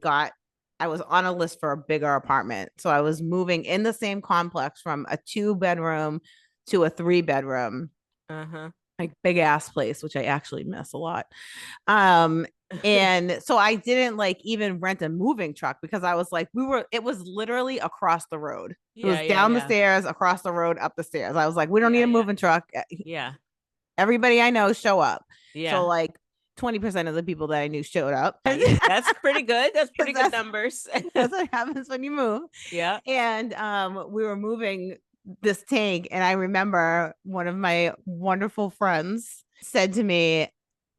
[SPEAKER 1] was on a list for a bigger apartment. So I was moving in the same complex from a 2 bedroom to a 3 bedroom,
[SPEAKER 2] Uh-huh.
[SPEAKER 1] like big ass place, which I actually miss a lot. Um, and so I didn't like even rent a moving truck because I was like, it was literally across the road. It
[SPEAKER 2] Yeah,
[SPEAKER 1] was
[SPEAKER 2] yeah,
[SPEAKER 1] down the
[SPEAKER 2] yeah.
[SPEAKER 1] stairs, across the road, up the stairs. I was like, we don't need
[SPEAKER 2] Yeah,
[SPEAKER 1] a
[SPEAKER 2] yeah.
[SPEAKER 1] moving truck.
[SPEAKER 2] Yeah.
[SPEAKER 1] Everybody I know show up. So
[SPEAKER 2] Yeah.
[SPEAKER 1] like 20% of the people that I knew showed up.
[SPEAKER 2] Nice. That's pretty good. That's pretty
[SPEAKER 1] Because
[SPEAKER 2] good
[SPEAKER 1] that's
[SPEAKER 2] numbers.
[SPEAKER 1] that's what happens when you move.
[SPEAKER 2] Yeah.
[SPEAKER 1] And we were moving this tank, and I remember one of my wonderful friends said to me,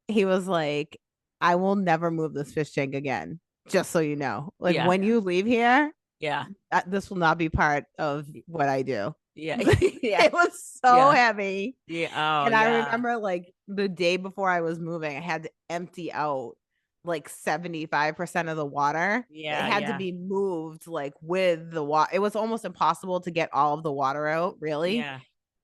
[SPEAKER 1] he was like, I will never move this fish tank again. Just so you know, like
[SPEAKER 2] Yeah.
[SPEAKER 1] when you leave here,
[SPEAKER 2] Yeah.
[SPEAKER 1] this will not be part of what I do.
[SPEAKER 2] Yeah. Yeah.
[SPEAKER 1] It was so
[SPEAKER 2] Yeah.
[SPEAKER 1] heavy.
[SPEAKER 2] Yeah. Oh,
[SPEAKER 1] And I
[SPEAKER 2] yeah.
[SPEAKER 1] remember like the day before I was moving, I had to empty out like 75% of the water. It
[SPEAKER 2] Yeah.
[SPEAKER 1] had to
[SPEAKER 2] Yeah.
[SPEAKER 1] be moved like with the water. It was almost impossible to get all of the water out, really.
[SPEAKER 2] Yeah.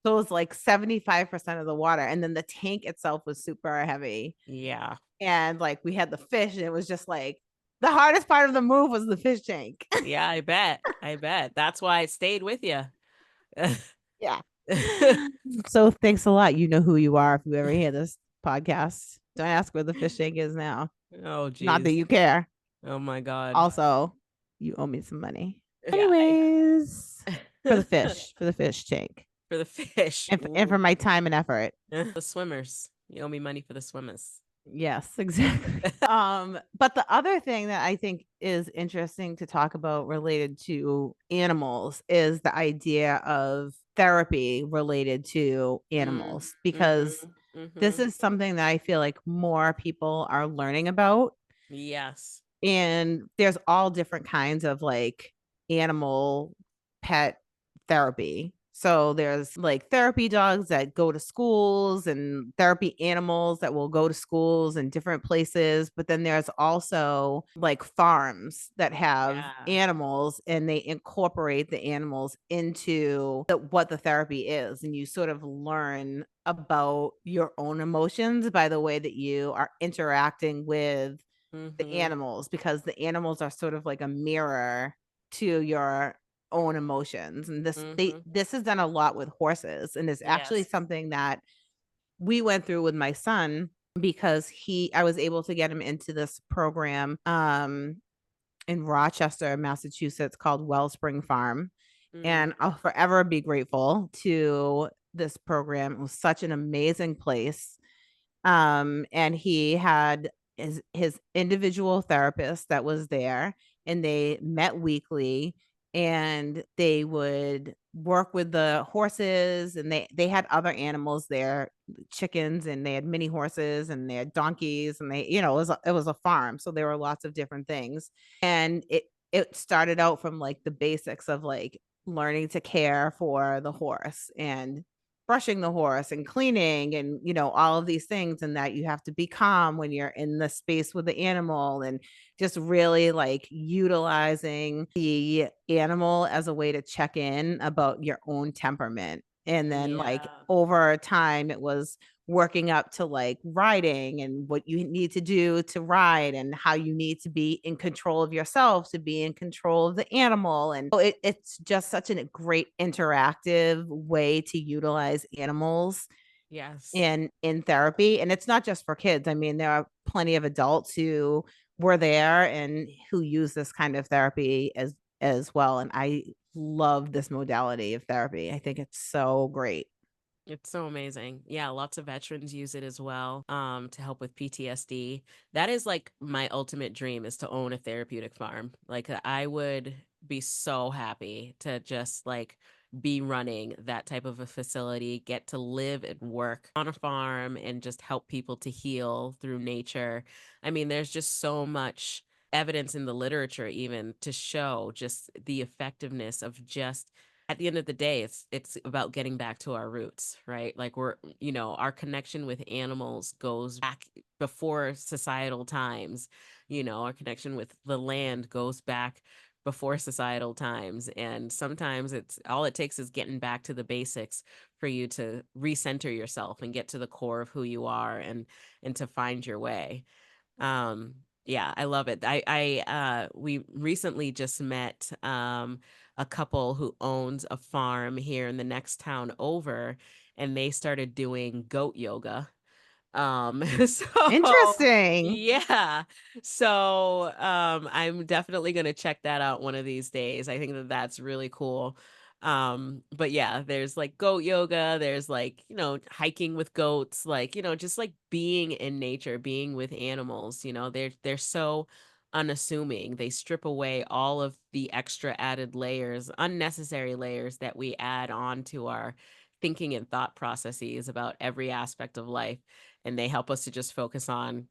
[SPEAKER 1] So it was like 75% of the water. And then the tank itself was super heavy.
[SPEAKER 2] Yeah.
[SPEAKER 1] And like we had the fish, and it was just like the hardest part of the move was the fish tank.
[SPEAKER 2] Yeah. I bet. I bet. That's why it stayed with you.
[SPEAKER 1] Yeah. So thanks a lot. You know who you are if you ever hear this podcast. Don't ask where the fish tank is now.
[SPEAKER 2] Oh,
[SPEAKER 1] Not that
[SPEAKER 2] geez.
[SPEAKER 1] you care.
[SPEAKER 2] Oh, my God.
[SPEAKER 1] Also, you owe me some money.
[SPEAKER 2] Yeah.
[SPEAKER 1] Anyways, for the fish tank,
[SPEAKER 2] For the fish.
[SPEAKER 1] and
[SPEAKER 2] Ooh.
[SPEAKER 1] for my time and effort.
[SPEAKER 2] The swimmers. You owe me money for the swimmers.
[SPEAKER 1] Yes, exactly. But the other thing that I think is interesting to talk about related to animals is the idea of therapy related to
[SPEAKER 2] Mm.
[SPEAKER 1] animals, because
[SPEAKER 2] Mhm.
[SPEAKER 1] this
[SPEAKER 2] Mhm.
[SPEAKER 1] is something that I feel like more people are learning about.
[SPEAKER 2] Yes.
[SPEAKER 1] And there's all different kinds of like animal pet therapy. So there's like therapy dogs that go to schools and therapy animals that will go to schools and different places. But then there's also like farms that have
[SPEAKER 2] Yeah.
[SPEAKER 1] animals, and they incorporate the animals into what the therapy is. And you sort of learn about your own emotions by the way that you are interacting with the
[SPEAKER 2] Mhm.
[SPEAKER 1] animals, because the animals are sort of like a mirror to your own emotions. And
[SPEAKER 2] Mhm.
[SPEAKER 1] this is done a lot with horses, and it's actually
[SPEAKER 2] Yes.
[SPEAKER 1] something that we went through with my son, because he I was able to get him into this program in Rochester, Massachusetts, called Wellspring Farm.
[SPEAKER 2] Mm.
[SPEAKER 1] And I'll forever be grateful to this program. It was such an amazing place. And he had his individual therapist that was there, and they met weekly, and they would work with the horses, and they had other animals there, chickens, and they had mini horses, and they had donkeys, and they, it was a farm, so there were lots of different things. And it started out from like the basics of like learning to care for the horse, and brushing the horse and cleaning, and all of these things, and that you have to be calm when you're in the space with the animal, and just really like utilizing the animal as a way to check in about your own temperament. And then like
[SPEAKER 2] Yeah.
[SPEAKER 1] over time it was working up to like riding, and what you need to do to ride, and how you need to be in control of yourself to be in control of the animal. And so it's just such a great interactive way to utilize animals
[SPEAKER 2] Yes.
[SPEAKER 1] in therapy. And it's not just for kids. I mean, there are plenty of adults who were there and who use this kind of therapy as well. And I love this modality of therapy. I think it's so great.
[SPEAKER 2] It's so amazing. Yeah, lots of veterans use it as well, to help with PTSD. That is like my ultimate dream, is to own a therapeutic farm. Like I would be so happy to just like be running that type of a facility, get to live and work on a farm and just help people to heal through nature. I mean, there's just so much evidence in the literature even to show just the effectiveness of just, at the end of the day, it's about getting back to our roots, right? Like our connection with animals goes back before societal times. Our connection with the land goes back before societal times. And sometimes it's all it takes is getting back to the basics for you to recenter yourself and get to the core of who you are, and to find your way. um, yeah, I love it. We recently just met a couple who owns a farm here in the next town over, and they started doing goat yoga. So
[SPEAKER 1] Interesting.
[SPEAKER 2] yeah. So I'm definitely gonna check that out one of these days. I think that that's really cool. But yeah, there's like goat yoga, there's like, hiking with goats, like, just like being in nature, being with animals, they're so unassuming. They strip away all of the extra added layers, unnecessary layers that we add on to our thinking and thought processes about every aspect of life, and they help us to just focus on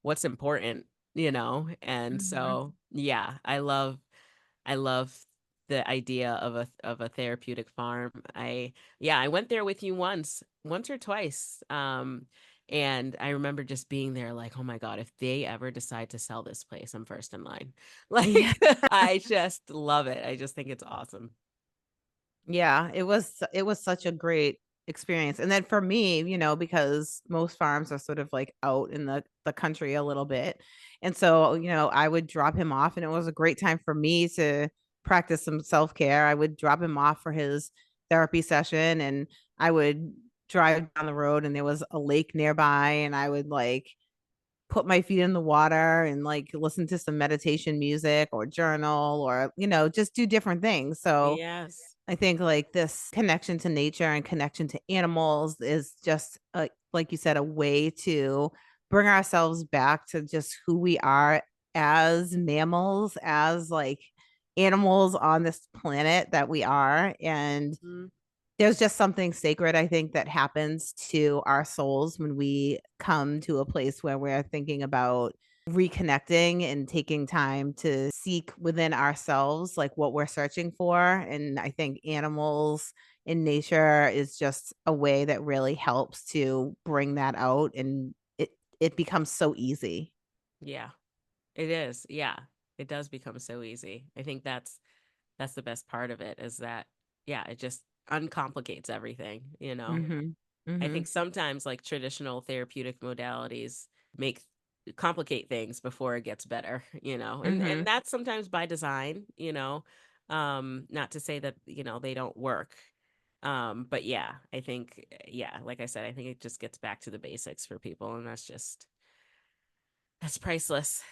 [SPEAKER 2] what's important, And
[SPEAKER 1] Mhm.
[SPEAKER 2] so, yeah, I love the idea of a therapeutic farm. I went there with you once or twice. And I remember just being there like, oh my God, if they ever decide to sell this place, I'm first in line.
[SPEAKER 1] Yeah.
[SPEAKER 2] Like, I just love it. I just think it's awesome.
[SPEAKER 1] Yeah, it was such a great experience. And then for me, because most farms are sort of like out in the country a little bit. And so, I would drop him off and it was a great time for me to practice some self-care. I would drop him off for his therapy session and I would drive down the road and there was a lake nearby and I would like put my feet in the water and like listen to some meditation music or journal or just do different things. So
[SPEAKER 2] Yes.
[SPEAKER 1] I think like this connection to nature and connection to animals is just like you said, a way to bring ourselves back to just who we are as mammals, as like animals on this planet that we are. And
[SPEAKER 2] Mm,
[SPEAKER 1] there's just something sacred, I think, that happens to our souls when we come to a place where we're thinking about reconnecting and taking time to seek within ourselves like what we're searching for. And I think animals in nature is just a way that really helps to bring that out and it becomes so easy.
[SPEAKER 2] yeah, it is. Yeah, it does become so easy. I think that's the best part of it is that, yeah, it just uncomplicates everything.
[SPEAKER 1] Mhm.
[SPEAKER 2] I think
[SPEAKER 1] Mhm.
[SPEAKER 2] sometimes like traditional therapeutic modalities make complicate things before it gets better. And
[SPEAKER 1] Mhm.
[SPEAKER 2] that's sometimes by design. Not to say that, they don't work. But yeah, I think yeah, like I said, I think it just gets back to the basics for people and that's priceless.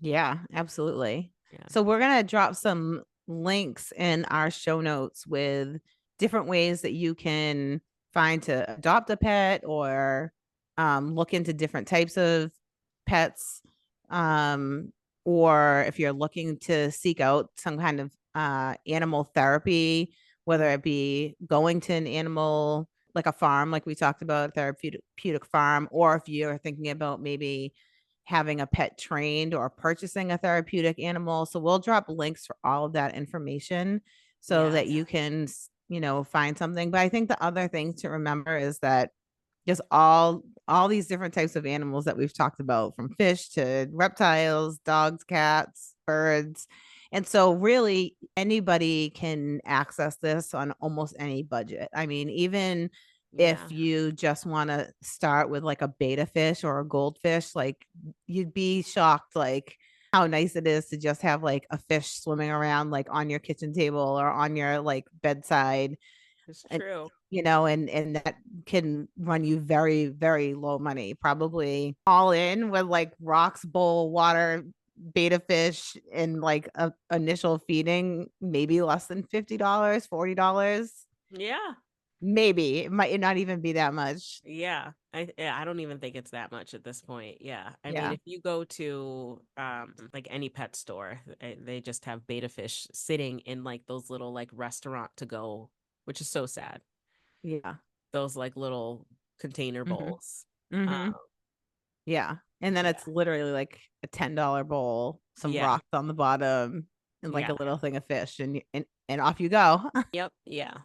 [SPEAKER 1] Yeah, absolutely.
[SPEAKER 2] Yeah.
[SPEAKER 1] So we're going to drop some links in our show notes with different ways that you can find to adopt a pet or look into different types of pets. Um, or if you're looking to seek out some kind of animal therapy, whether
[SPEAKER 2] Mm,
[SPEAKER 1] it be going to an animal like a farm, like we talked about, therapeutic farm, or if you're thinking about maybe having a pet trained or purchasing a therapeutic animal. So we'll drop links for all of that information so that
[SPEAKER 2] yes.
[SPEAKER 1] you can, find something. But I think the other thing to remember is that just all these different types of animals that we've talked about from fish to reptiles, dogs, cats, birds. And so really anybody can access this on almost any budget. I mean, even if
[SPEAKER 2] Yeah.
[SPEAKER 1] you just want to start with like a beta fish or a goldfish, like you'd be shocked like how nice it is to just have like a fish swimming around like on your kitchen table or on your like bedside
[SPEAKER 2] It's
[SPEAKER 1] and
[SPEAKER 2] true.
[SPEAKER 1] and that can run you very very low money, probably all in with like rocks, bowl, water, beta fish and like a initial feeding, maybe less than $50, $40.
[SPEAKER 2] Yeah.
[SPEAKER 1] Maybe it might not even be that much.
[SPEAKER 2] Yeah, I don't even think it's that much at this point. Yeah. I mean,
[SPEAKER 1] Yeah.
[SPEAKER 2] if you go to like any pet store, they just have beta fish sitting in like those little like restaurant to go, which is so sad.
[SPEAKER 1] Yeah.
[SPEAKER 2] Those like little container
[SPEAKER 1] Mm-hmm.
[SPEAKER 2] bowls. Um,
[SPEAKER 1] Mm-hmm. Yeah. And then
[SPEAKER 2] yeah.
[SPEAKER 1] it's literally like a $10 bowl, some
[SPEAKER 2] Yeah.
[SPEAKER 1] rocks on the bottom, and like
[SPEAKER 2] Yeah.
[SPEAKER 1] a little thing of fish, and off you go.
[SPEAKER 2] Yep. Yeah.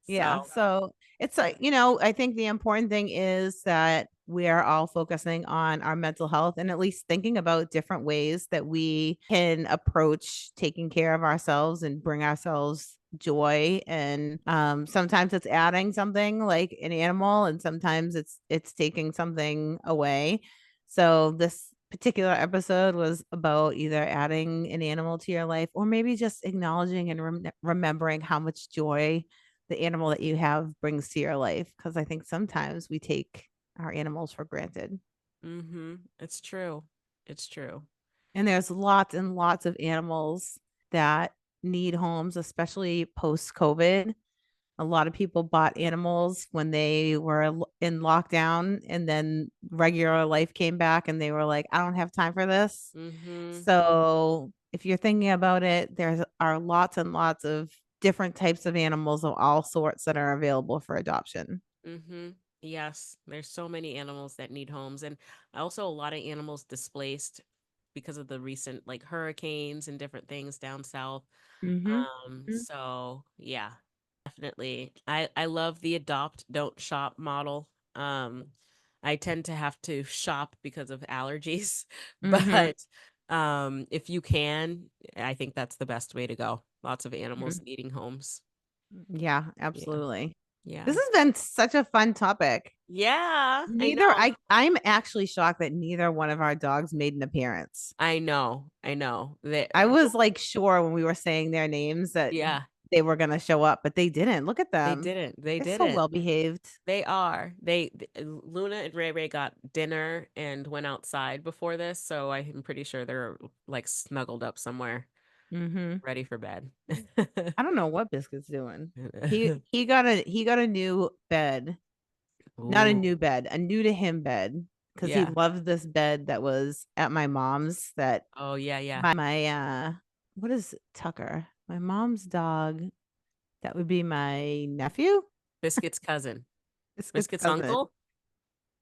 [SPEAKER 1] Yeah.
[SPEAKER 2] So,
[SPEAKER 1] So it's like, I think the important thing is that we are all focusing on our mental health and at least thinking about different ways that we can approach taking care of ourselves and bring ourselves joy. And sometimes it's adding something like an animal, and sometimes it's taking something away. So this particular episode was about either adding an animal to your life or maybe just acknowledging and remembering how much joy the animal that you have brings to your life, because I think sometimes we take our animals for granted.
[SPEAKER 2] it's true. It's true.
[SPEAKER 1] And there's lots and lots of animals that need homes, especially post COVID. A lot of people bought animals when they were in lockdown, and then regular life came back and they were like, I don't have time for this.
[SPEAKER 2] Mm-hmm.
[SPEAKER 1] So if you're thinking about it, there are lots and lots of different types of animals of all sorts that are available for adoption.
[SPEAKER 2] Mm-hmm. Yes, there's so many animals that need homes, and also a lot of animals displaced because of the recent like hurricanes and different things down south.
[SPEAKER 1] Mm-hmm.
[SPEAKER 2] So yeah, definitely. I love the adopt, don't shop model. Um, I tend to have to shop because of allergies,
[SPEAKER 1] Mm-hmm.
[SPEAKER 2] but if you can, I think that's the best way to go. Lots of
[SPEAKER 1] Mm-hmm.
[SPEAKER 2] animals needing homes.
[SPEAKER 1] Yeah,
[SPEAKER 2] Yeah.
[SPEAKER 1] absolutely. This
[SPEAKER 2] Yeah.
[SPEAKER 1] has been such a fun topic.
[SPEAKER 2] Yeah, I
[SPEAKER 1] Neither
[SPEAKER 2] know.
[SPEAKER 1] I'm actually shocked that neither one of our dogs made an appearance.
[SPEAKER 2] I know. I know.
[SPEAKER 1] I was like sure when we were saying their names that
[SPEAKER 2] Yeah,
[SPEAKER 1] they were gonna show up, but they didn't. Look at
[SPEAKER 2] they
[SPEAKER 1] them.
[SPEAKER 2] didn't. They
[SPEAKER 1] They're so
[SPEAKER 2] didn't.
[SPEAKER 1] well behaved.
[SPEAKER 2] They are. Luna and Ray Ray got dinner and went outside before this, so I'm pretty sure they're like snuggled up somewhere,
[SPEAKER 1] Mm-hmm.
[SPEAKER 2] ready for bed.
[SPEAKER 1] I don't know what Biscuit's doing. He got a new bed. Not a
[SPEAKER 2] Ooh,
[SPEAKER 1] new bed, a new to him bed. Because he
[SPEAKER 2] yeah.
[SPEAKER 1] loved this bed that was at my mom's that
[SPEAKER 2] Oh, yeah, yeah.
[SPEAKER 1] my what is Tucker? My mom's dog. That would be my nephew,
[SPEAKER 2] Biscuit's cousin.
[SPEAKER 1] Biscuit's
[SPEAKER 2] Biscuit's
[SPEAKER 1] cousin.
[SPEAKER 2] uncle?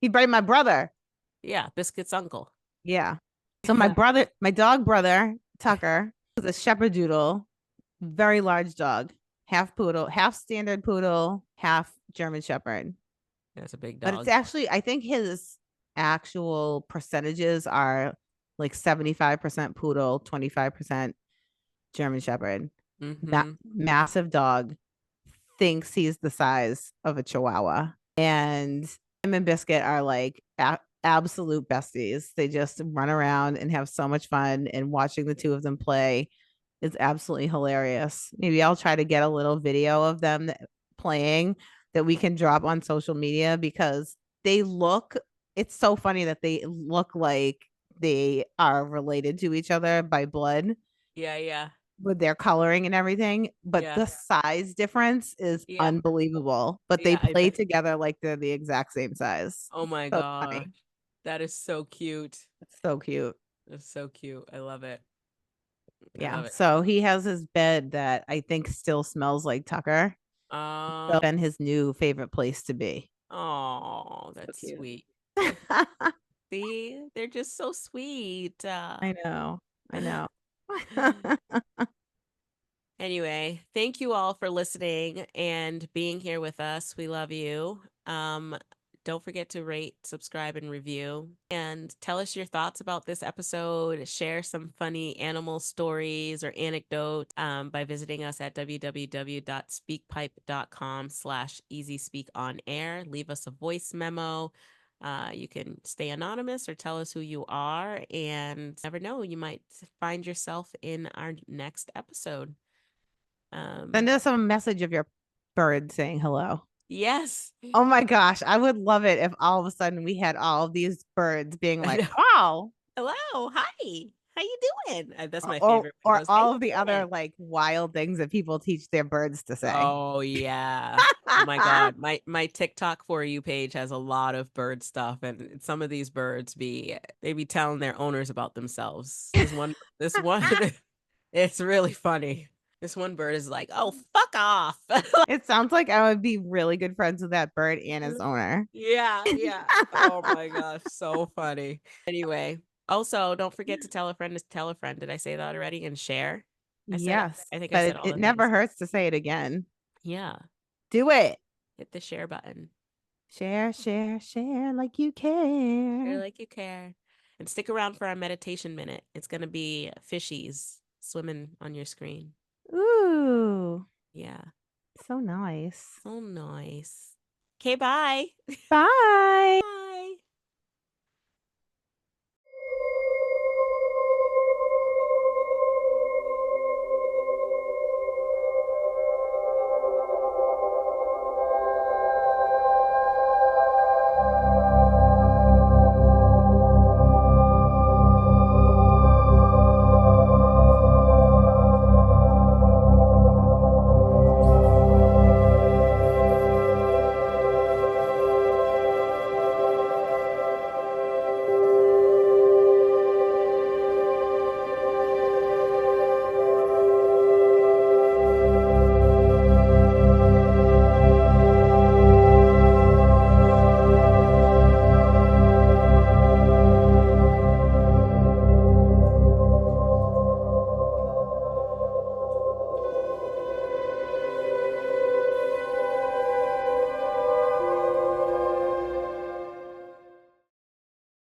[SPEAKER 1] He'd be my brother.
[SPEAKER 2] Yeah, Biscuit's uncle.
[SPEAKER 1] Yeah. So my dog brother, Tucker, was a shepherd doodle, very large dog, half poodle, half standard poodle, half German shepherd.
[SPEAKER 2] That's a big
[SPEAKER 1] But it's
[SPEAKER 2] dog.
[SPEAKER 1] actually, I think his actual percentages are like 75% poodle, 25% German shepherd. That
[SPEAKER 2] Mm-hmm.
[SPEAKER 1] massive dog thinks he's the size of a chihuahua. And him and Biscuit are like absolute besties. They just run around and have so much fun, and watching the two of them play is absolutely hilarious. Maybe I'll try to get a little video of them playing that we can drop on social media because they look, it's so funny that they look like they are related to each other by blood
[SPEAKER 2] Yeah, yeah.
[SPEAKER 1] with their coloring and everything, but
[SPEAKER 2] Yeah.
[SPEAKER 1] the size difference is
[SPEAKER 2] Yeah.
[SPEAKER 1] unbelievable. But they
[SPEAKER 2] Yeah, I
[SPEAKER 1] play
[SPEAKER 2] bet.
[SPEAKER 1] together like they're the exact same size.
[SPEAKER 2] Oh
[SPEAKER 1] It's
[SPEAKER 2] my
[SPEAKER 1] so
[SPEAKER 2] gosh.
[SPEAKER 1] funny.
[SPEAKER 2] That is so cute.
[SPEAKER 1] It's so cute.
[SPEAKER 2] That's so cute. I love it. I
[SPEAKER 1] Yeah.
[SPEAKER 2] love it.
[SPEAKER 1] So he has his bed that I think still smells like Tucker. So been his new favorite place to be.
[SPEAKER 2] Oh,
[SPEAKER 1] So
[SPEAKER 2] that's
[SPEAKER 1] cute.
[SPEAKER 2] sweet. See, they're just so sweet.
[SPEAKER 1] I know. I know.
[SPEAKER 2] Anyway, thank you all for listening and being here with us. We love you. Don't forget to rate, subscribe, and review. And tell us your thoughts about this episode. Share some funny animal stories or anecdotes by visiting us at www.speakpipe.com/easyspeakonair. Leave us a voice memo. You can stay anonymous or tell us who you are. And never know, you might find yourself in our next episode.
[SPEAKER 1] Send us a message of your bird saying hello.
[SPEAKER 2] Yes.
[SPEAKER 1] Oh my gosh, I would love it if all of a sudden we had all of these birds being
[SPEAKER 2] I
[SPEAKER 1] like,
[SPEAKER 2] know.
[SPEAKER 1] "Oh,"
[SPEAKER 2] Hello. Hi. How you doing? That's my
[SPEAKER 1] or
[SPEAKER 2] favorite when it
[SPEAKER 1] or
[SPEAKER 2] goes, how
[SPEAKER 1] all
[SPEAKER 2] you
[SPEAKER 1] of the other
[SPEAKER 2] doing?
[SPEAKER 1] like wild things that people teach their birds to say.
[SPEAKER 2] Oh yeah. Oh my God. My TikTok for you page has a lot of bird stuff, and some of these birds they be telling their owners about themselves. This one it's really funny. This one bird is like, "Oh, fuck off."
[SPEAKER 1] It sounds like I would be really good friends with that bird and its owner.
[SPEAKER 2] Yeah, yeah. Oh my gosh, so funny. Anyway, also don't forget to tell a friend to tell a friend. Did I say that already? And share.
[SPEAKER 1] Yes,
[SPEAKER 2] I think I
[SPEAKER 1] but
[SPEAKER 2] said
[SPEAKER 1] it,
[SPEAKER 2] all
[SPEAKER 1] it
[SPEAKER 2] the
[SPEAKER 1] never
[SPEAKER 2] things.
[SPEAKER 1] hurts to say it again.
[SPEAKER 2] Yeah,
[SPEAKER 1] Do it.
[SPEAKER 2] hit the share button.
[SPEAKER 1] Share, share, share like you
[SPEAKER 2] Share
[SPEAKER 1] care.
[SPEAKER 2] like you care. And stick around for our meditation minute. It's gonna be fishies swimming on your screen.
[SPEAKER 1] Ooh,
[SPEAKER 2] Yeah.
[SPEAKER 1] so nice.
[SPEAKER 2] So nice. Okay, bye.
[SPEAKER 1] Bye.